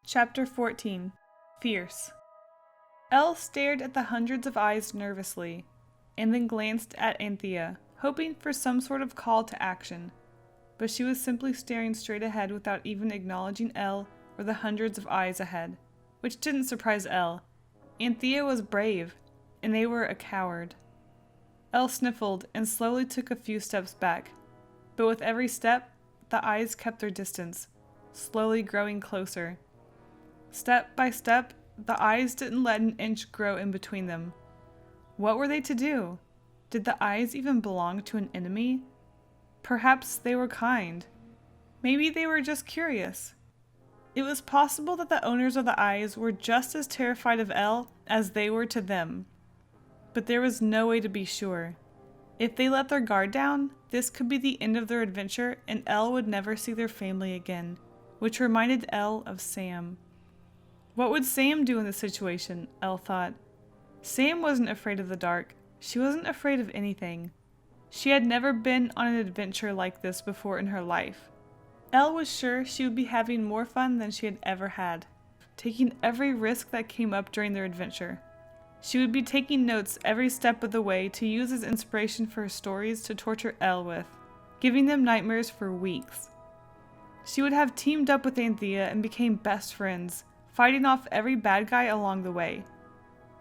Chapter 14. Fierce. Elle stared at the hundreds of eyes nervously, and then glanced at Anthea, hoping for some sort of call to action. But she was simply staring straight ahead without even acknowledging Elle or the hundreds of eyes ahead, which didn't surprise Elle. Anthea was brave, and they were a coward. Elle sniffled and slowly took a few steps back, but with every step, the eyes kept their distance, slowly growing closer. Step by step, the eyes didn't let an inch grow in between them. What were they to do? Did the eyes even belong to an enemy? Perhaps they were kind. Maybe they were just curious. It was possible that the owners of the eyes were just as terrified of Elle as they were to them. But there was no way to be sure. If they let their guard down, this could be the end of their adventure and Elle would never see their family again, which reminded Elle of Sam. What would Sam do in this situation? Elle thought. Sam wasn't afraid of the dark. She wasn't afraid of anything. She had never been on an adventure like this before in her life. Elle was sure she would be having more fun than she had ever had, taking every risk that came up during their adventure. She would be taking notes every step of the way to use as inspiration for her stories to torture Elle with, giving them nightmares for weeks. She would have teamed up with Anthea and became best friends, fighting off every bad guy along the way.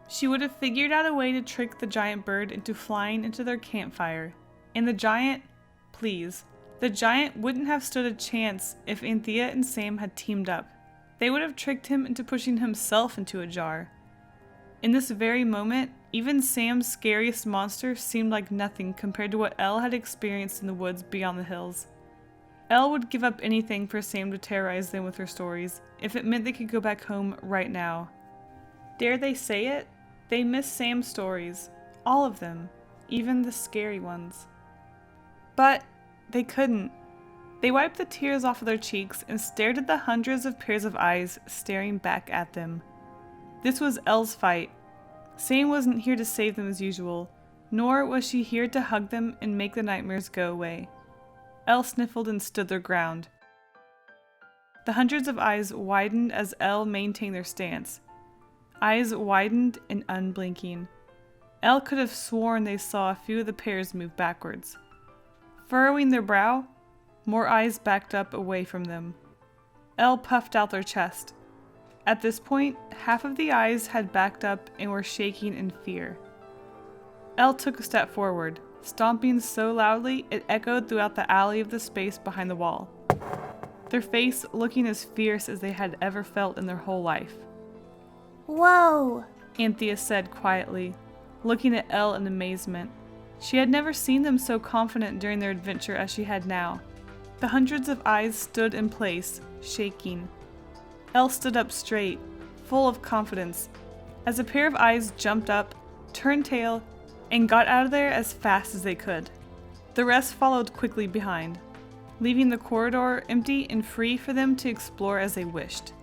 She would have figured out a way to trick the giant bird into flying into their campfire. And the giant wouldn't have stood a chance if Anthea and Sam had teamed up. They would have tricked him into pushing himself into a jar. In this very moment, even Sam's scariest monster seemed like nothing compared to what Elle had experienced in the woods beyond the hills. Elle would give up anything for Sam to terrorize them with her stories, if it meant they could go back home right now. Dare they say it? They missed Sam's stories. All of them. Even the scary ones. But they couldn't. They wiped the tears off of their cheeks and stared at the hundreds of pairs of eyes staring back at them. This was Elle's fight. Sam wasn't here to save them as usual, nor was she here to hug them and make the nightmares go away. Elle sniffled and stood their ground. The hundreds of eyes widened as Elle maintained their stance. Eyes widened and unblinking. Elle could have sworn they saw a few of the pairs move backwards. Furrowing their brow, more eyes backed up away from them. Elle puffed out their chest. At this point, half of the eyes had backed up and were shaking in fear. Elle took a step forward, stomping so loudly it echoed throughout the alley of the space behind the wall. Their face looking as fierce as they had ever felt in their whole life. Whoa! Anthea said quietly, looking at Elle in amazement. She had never seen them so confident during their adventure as she had now. The hundreds of eyes stood in place, shaking. Elle stood up straight, full of confidence, as a pair of eyes jumped up, turned tail, and got out of there as fast as they could. The rest followed quickly behind, leaving the corridor empty and free for them to explore as they wished.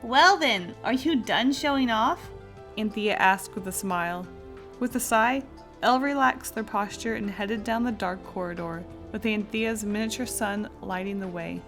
Well then, are you done showing off? Anthea asked with a smile. With a sigh, Elle relaxed their posture and headed down the dark corridor, with Anthea's miniature sun lighting the way.